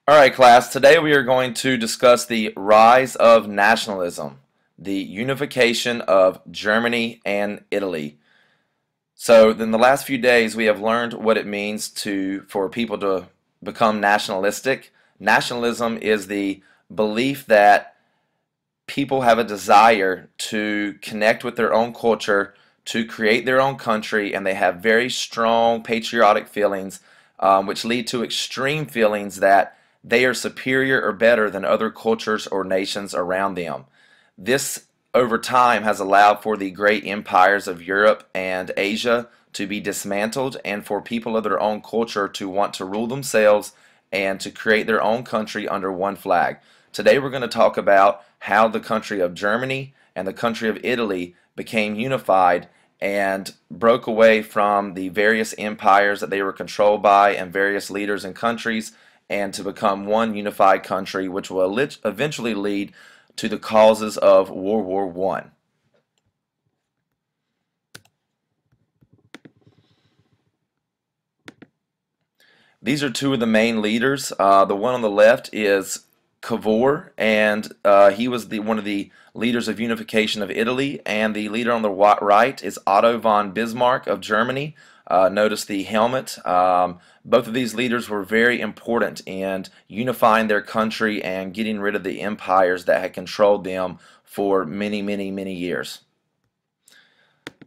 All right, class. Today we are going to discuss the rise of nationalism, the unification of Germany and Italy. So, in the last few days, we have learned what it means for people to become nationalistic. Nationalism is the belief that people have a desire to connect with their own culture, to create their own country, and they have very strong patriotic feelings, which lead to extreme feelings that they are superior or better than other cultures or nations around them. This, over time, has allowed for the great empires of Europe and Asia to be dismantled and for people of their own culture to want to rule themselves and to create their own country under one flag. Today we're going to talk about how the country of Germany and the country of Italy became unified and broke away from the various empires that they were controlled by and various leaders and countries, and to become one unified country, which will eventually lead to the causes of World War I. These are two of the main leaders. The one on the left is Cavour, and he was one of the leaders of unification of Italy, and the leader on the right is Otto von Bismarck of Germany. Notice the helmet. Both of these leaders were very important in unifying their country and getting rid of the empires that had controlled them for many, many, many years.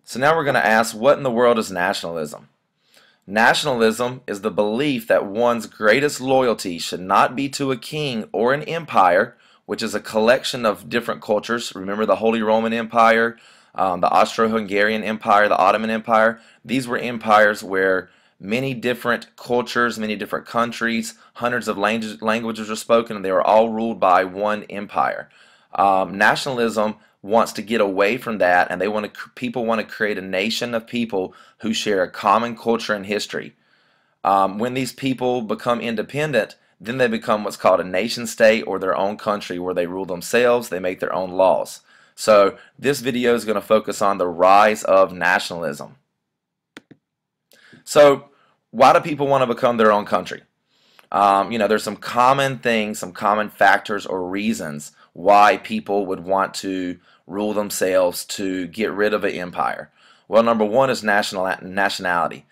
So now we're going to ask, what in the world is nationalism? Nationalism is the belief that one's greatest loyalty should not be to a king or an empire, which is a collection of different cultures. Remember the Holy Roman Empire, the Austro-Hungarian Empire, the Ottoman Empire. These were empires where many different cultures, many different countries, hundreds of languages were spoken, and they were all ruled by one empire. Nationalism wants to get away from that, and people want to create a nation of people who share a common culture and history. When these people become independent, then they become what's called a nation state or their own country, where they rule themselves, they make their own laws. So this video is going to focus on the rise of nationalism. So why do people want to become their own country? There's some common things, some common factors or reasons why people would want to rule themselves to get rid of an empire. Well, number one is nationality.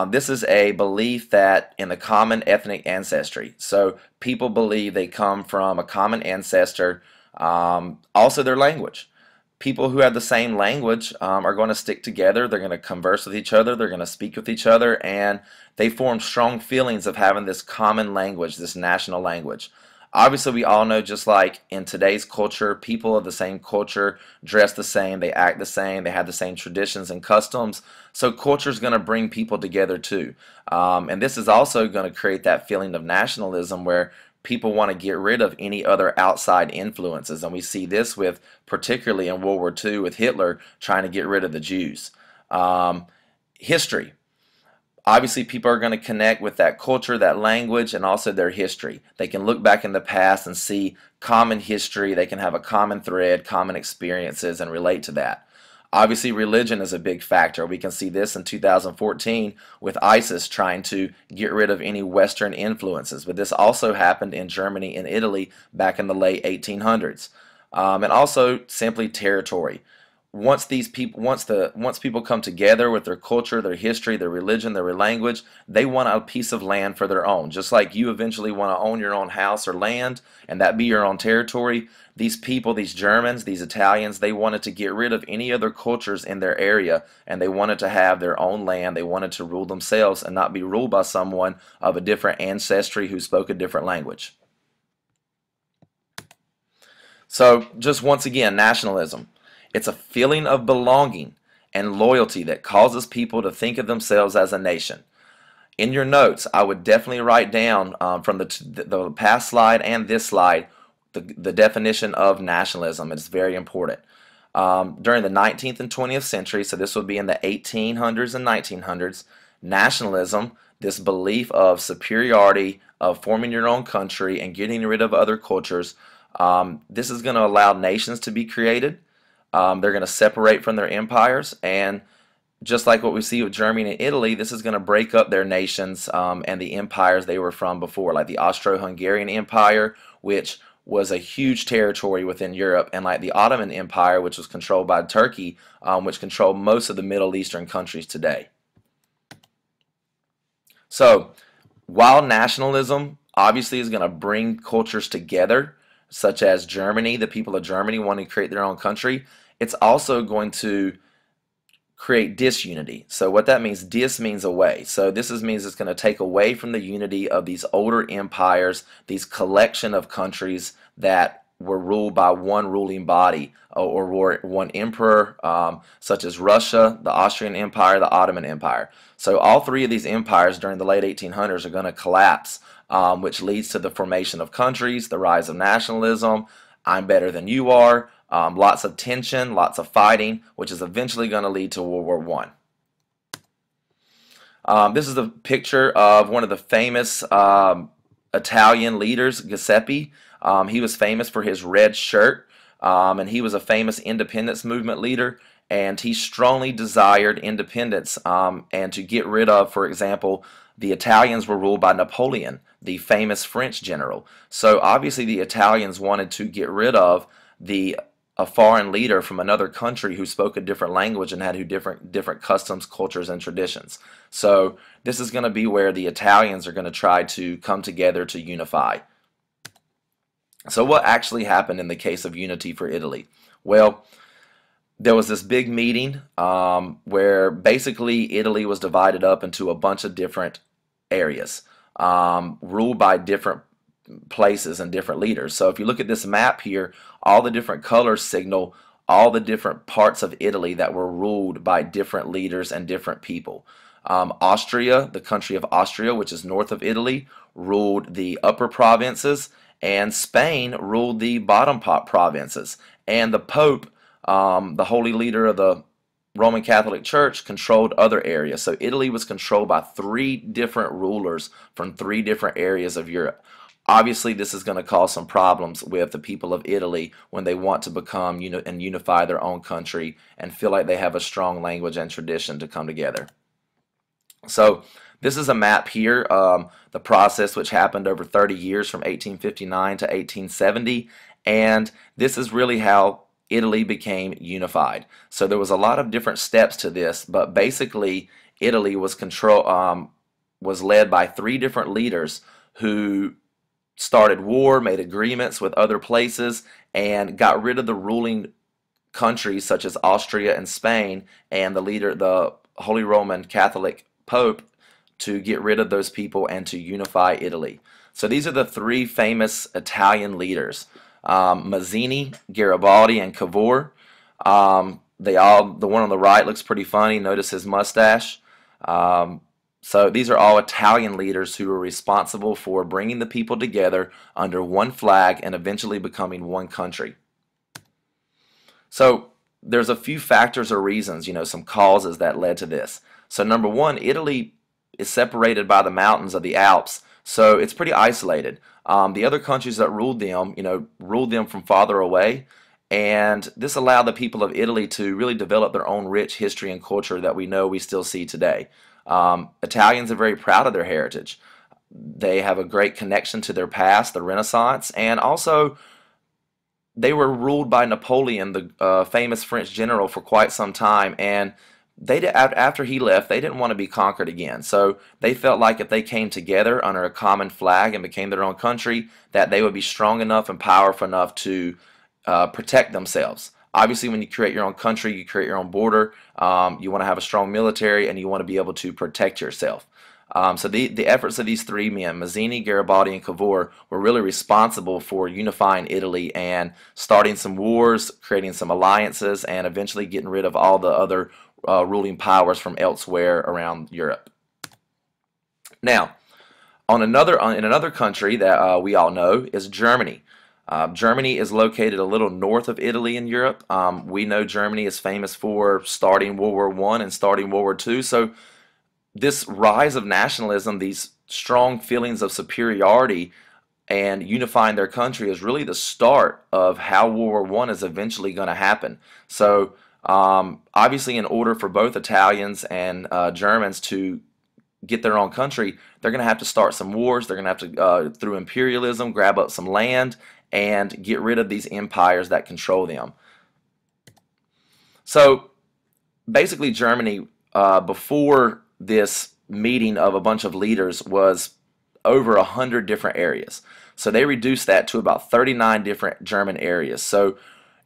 This is a belief that in the common ethnic ancestry. So people believe they come from a common ancestor. Also their language. People who have the same language are going to stick together. They're going to converse with each other. They're going to speak with each other, and they form strong feelings of having this common language, this national language. Obviously, we all know, just like in today's culture, people of the same culture dress the same, they act the same, they have the same traditions and customs. So culture is going to bring people together too. And this is also going to create that feeling of nationalism where people want to get rid of any other outside influences. And we see this particularly in World War II with Hitler trying to get rid of the Jews. History. Obviously, people are going to connect with that culture, that language, and also their history. They can look back in the past and see common history. They can have a common thread, common experiences, and relate to that. Obviously, religion is a big factor. We can see this in 2014 with ISIS trying to get rid of any Western influences. But this also happened in Germany and Italy back in the late 1800s. And also simply territory. Once people come together with their culture, their history, their religion, their language, they want a piece of land for their own. Just like you eventually want to own your own house or land, and that be your own territory, these people, these Germans, these Italians, they wanted to get rid of any other cultures in their area, and they wanted to have their own land. They wanted to rule themselves and not be ruled by someone of a different ancestry who spoke a different language. So just once again, nationalism. It's a feeling of belonging and loyalty that causes people to think of themselves as a nation. In your notes, I would definitely write down from the past slide and this slide the definition of nationalism. It's very important. During the 19th and 20th century, so this would be in the 1800s and 1900s, nationalism, this belief of superiority, of forming your own country and getting rid of other cultures, this is going to allow nations to be created. They're going to separate from their empires, and just like what we see with Germany and Italy, this is going to break up their nations and the empires they were from before, like the Austro-Hungarian Empire, which was a huge territory within Europe, and like the Ottoman Empire, which was controlled by Turkey, which controlled most of the Middle Eastern countries today. So, while nationalism obviously is going to bring cultures together, such as Germany, the people of Germany wanting to create their own country, it's also going to create disunity. So what that means, dis means away. So means it's going to take away from the unity of these older empires, these collection of countries that were ruled by one ruling body or one emperor, such as Russia, the Austrian Empire, the Ottoman Empire. So all three of these empires during the late 1800s are going to collapse, which leads to the formation of countries, the rise of nationalism, I'm better than you are, lots of tension, lots of fighting, which is eventually going to lead to World War I. This is a picture of one of the famous Italian leaders, Giuseppe. He was famous for his red shirt, and he was a famous independence movement leader, and he strongly desired independence and to get rid of, for example, the Italians were ruled by Napoleon, the famous French general. So obviously the Italians wanted to get rid of a foreign leader from another country who spoke a different language and had different customs, cultures, and traditions. So this is going to be where the Italians are going to try to come together to unify. So what actually happened in the case of unity for Italy? Well, there was this big meeting where basically Italy was divided up into a bunch of different areas, ruled by different places and different leaders. So if you look at this map here, all the different colors signal all the different parts of Italy that were ruled by different leaders and different people. Austria, the country of Austria, which is north of Italy, ruled the upper provinces, and Spain ruled the bottom provinces. And the Pope, the holy leader of the Roman Catholic Church, controlled other areas. So Italy was controlled by three different rulers from three different areas of Europe. Obviously, this is going to cause some problems with the people of Italy when they want to become and unify their own country and feel like they have a strong language and tradition to come together. So this is a map here, the process which happened over 30 years from 1859 to 1870, and this is really how Italy became unified. So there was a lot of different steps to this, but basically Italy was led by three different leaders who started war, made agreements with other places, and got rid of the ruling countries such as Austria and Spain, and the Holy Roman Catholic Pope, to get rid of those people and to unify Italy. So these are the three famous Italian leaders: Mazzini, Garibaldi, and Cavour. The one on the right looks pretty funny. Notice his mustache. So these are all Italian leaders who were responsible for bringing the people together under one flag and eventually becoming one country. So there's a few factors or reasons, some causes that led to this. So number one, Italy is separated by the mountains of the Alps, so it's pretty isolated. The other countries that ruled them from farther away, and this allowed the people of Italy to really develop their own rich history and culture that we still see today. Italians are very proud of their heritage. They have a great connection to their past, the Renaissance, and also they were ruled by Napoleon, the famous French general, for quite some time, and after he left, they didn't want to be conquered again. So they felt like if they came together under a common flag and became their own country, that they would be strong enough and powerful enough to protect themselves. Obviously, when you create your own country, you create your own border. You want to have a strong military, and you want to be able to protect yourself. So the efforts of these three men, Mazzini, Garibaldi, and Cavour, were really responsible for unifying Italy and starting some wars, creating some alliances, and eventually getting rid of all the other ruling powers from elsewhere around Europe. Now, in another country that we all know is Germany. Germany is located a little north of Italy in Europe. We know Germany is famous for starting World War I and starting World War II. So this rise of nationalism, these strong feelings of superiority and unifying their country, is really the start of how World War I is eventually going to happen. So Obviously, in order for both Italians and Germans to get their own country, they're going to have to start some wars. They're going to have to, through imperialism, grab up some land and get rid of these empires that control them. So basically, Germany, before this meeting of a bunch of leaders, was over 100 different areas. So they reduced that to about 39 different German areas. So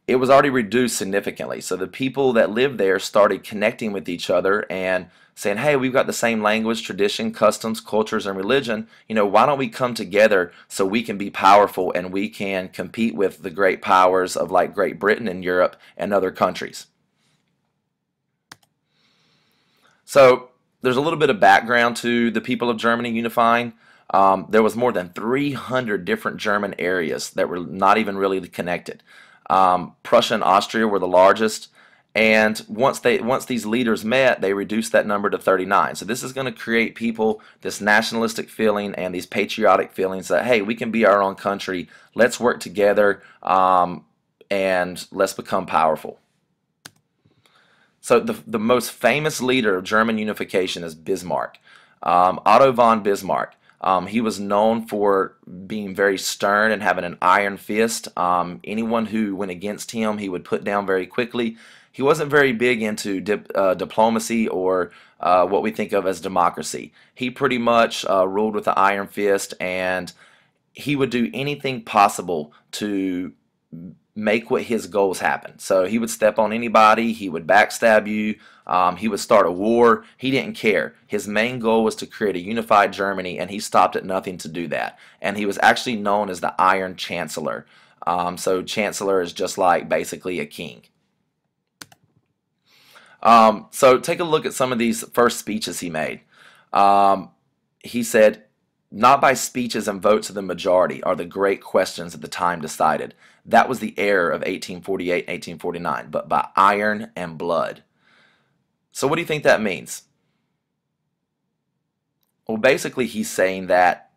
it was already reduced significantly. So the people that lived there started connecting with each other and saying, hey, we've got the same language, tradition, customs, cultures, and religion. Why don't we come together so we can be powerful and we can compete with the great powers of like Great Britain and Europe and other countries. So there's a little bit of background to the people of Germany unifying. There was more than 300 different German areas that were not even really connected. Prussia and Austria were the largest, and once these leaders met, they reduced that number to 39. So this is going to create people this nationalistic feeling and these patriotic feelings that, hey, we can be our own country. Let's work together, and let's become powerful. So the most famous leader of German unification is Bismarck. Otto von Bismarck. He was known for being very stern and having an iron fist. Anyone who went against him, he would put down very quickly. He wasn't very big into diplomacy or what we think of as democracy. He pretty much ruled with the iron fist, and he would do anything possible to make what his goals happen. So he would step on anybody, he would backstab you, he would start a war. He didn't care. His main goal was to create a unified Germany, and he stopped at nothing to do that. And he was actually known as the Iron Chancellor. So Chancellor is just like basically a king. So take a look at some of these first speeches he made. He said, not by speeches and votes of the majority are the great questions at the time decided. That was the error of 1848 and 1849, but by iron and blood. So what do you think that means? Well, basically he's saying that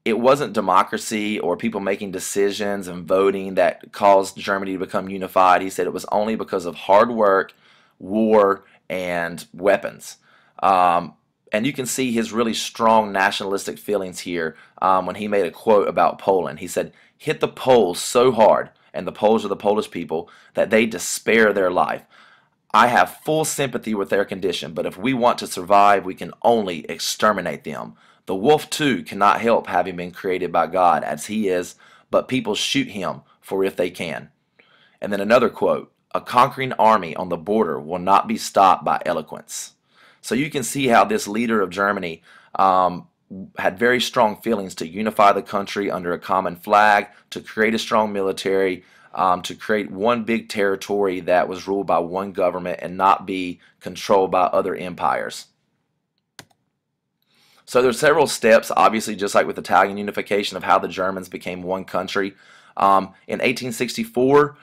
it wasn't democracy or people making decisions and voting that caused Germany to become unified. He said it was only because of hard work, war, and weapons. And you can see his really strong nationalistic feelings here when he made a quote about Poland. He said, hit the Poles so hard, and the Poles are the Polish people, that they despair their life. I have full sympathy with their condition, but if we want to survive, we can only exterminate them. The wolf, too, cannot help having been created by God as he is, but people shoot him for if they can. And then another quote, a conquering army on the border will not be stopped by eloquence. So you can see how this leader of Germany had very strong feelings to unify the country under a common flag, to create a strong military, to create one big territory that was ruled by one government and not be controlled by other empires. So there's several steps, obviously, just like with Italian unification, of how the Germans became one country. In 1864,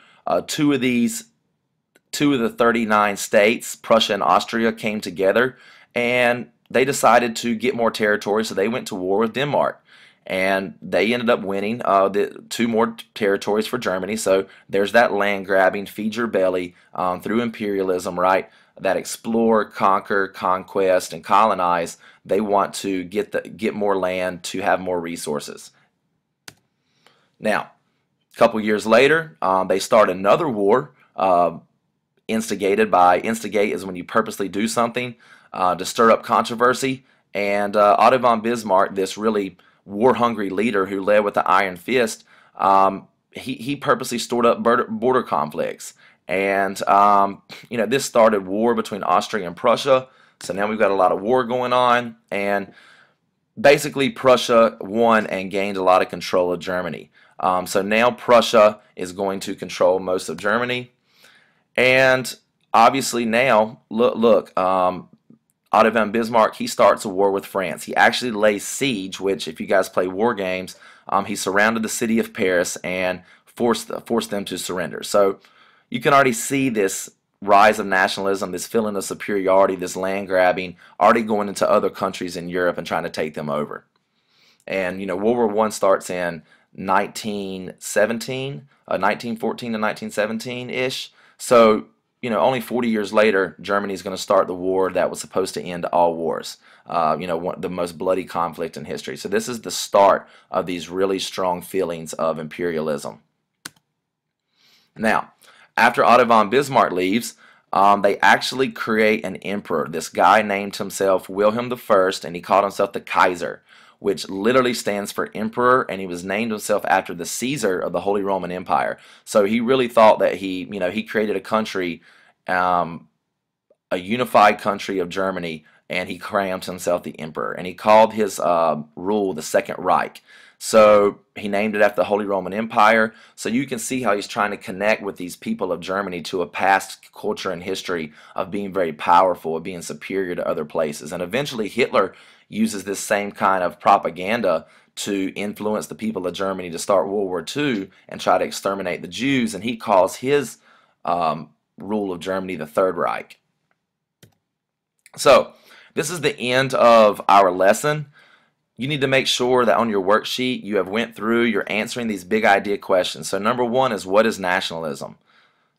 two of the 39 states, Prussia and Austria, came together, and they decided to get more territory, so they went to war with Denmark. And they ended up winning the two more territories for Germany. So there's that land grabbing, feed your belly through imperialism, right? That explore, conquer, conquest, and colonize. They want to get more land to have more resources. Now, a couple years later, they start another war. Instigate is when you purposely do something to stir up controversy. And Otto von Bismarck, this really war-hungry leader who led with the iron fist, he purposely stored up border conflicts. And this started war between Austria and Prussia. So now we've got a lot of war going on, and basically Prussia won and gained a lot of control of Germany. So now Prussia is going to control most of Germany. And obviously now, look, Otto von Bismarck, he starts a war with France. He actually lays siege, which if you guys play war games, he surrounded the city of Paris and forced them to surrender. So you can already see this rise of nationalism, this feeling of superiority, this land grabbing, already going into other countries in Europe and trying to take them over. And World War I starts in 1917, 1914 to 1917-ish. So only 40 years later, Germany's going to start the war that was supposed to end all wars. The most bloody conflict in history. So this is the start of these really strong feelings of imperialism. Now, after Otto von Bismarck leaves, they actually create an emperor. This guy named himself Wilhelm I, and he called himself the Kaiser, which literally stands for emperor, and he was named himself after the Caesar of the Holy Roman Empire. So he really thought that he created a country, a unified country of Germany, and he crowned himself the emperor, and he called his rule the Second Reich. So he named it after the Holy Roman Empire. So you can see how he's trying to connect with these people of Germany to a past culture and history of being very powerful, of being superior to other places. And eventually Hitler uses this same kind of propaganda to influence the people of Germany to start World War II and try to exterminate the Jews. And he calls his rule of Germany the Third Reich. So this is the end of our lesson. You need to make sure that on your worksheet you have went through, you're answering these big idea questions. So number one is, what is nationalism?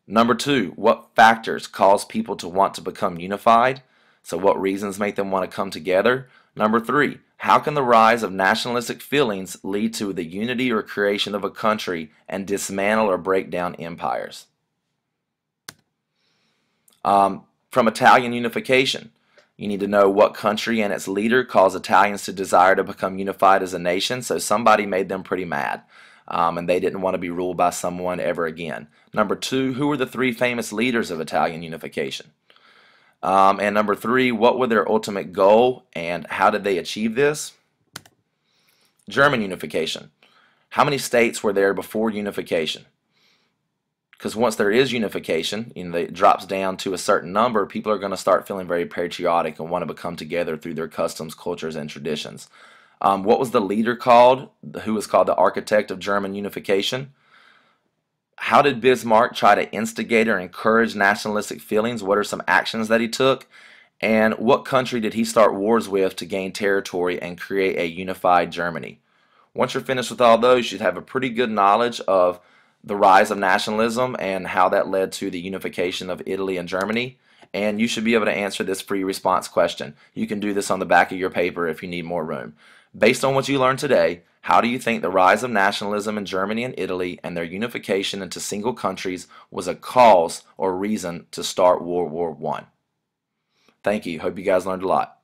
Number two, what factors cause people to want to become unified? So what reasons make them want to come together? Number three, how can the rise of nationalistic feelings lead to the unity or creation of a country and dismantle or break down empires? From Italian unification, you need to know what country and its leader caused Italians to desire to become unified as a nation. So somebody made them pretty mad, and they didn't want to be ruled by someone ever again. Number two, who were the three famous leaders of Italian unification? And number three, what was their ultimate goal and how did they achieve this? German unification. How many states were there before unification? Because once there is unification, it drops down to a certain number, people are going to start feeling very patriotic and want to become together through their customs, cultures, and traditions. What was the leader called, who was called the architect of German unification? How did Bismarck try to instigate or encourage nationalistic feelings? What are some actions that he took? And what country did he start wars with to gain territory and create a unified Germany? Once you're finished with all those, you should have a pretty good knowledge of the rise of nationalism and how that led to the unification of Italy and Germany. And you should be able to answer this free response question. You can do this on the back of your paper if you need more room. Based on what you learned today, how do you think the rise of nationalism in Germany and Italy and their unification into single countries was a cause or reason to start World War I? Thank you. Hope you guys learned a lot.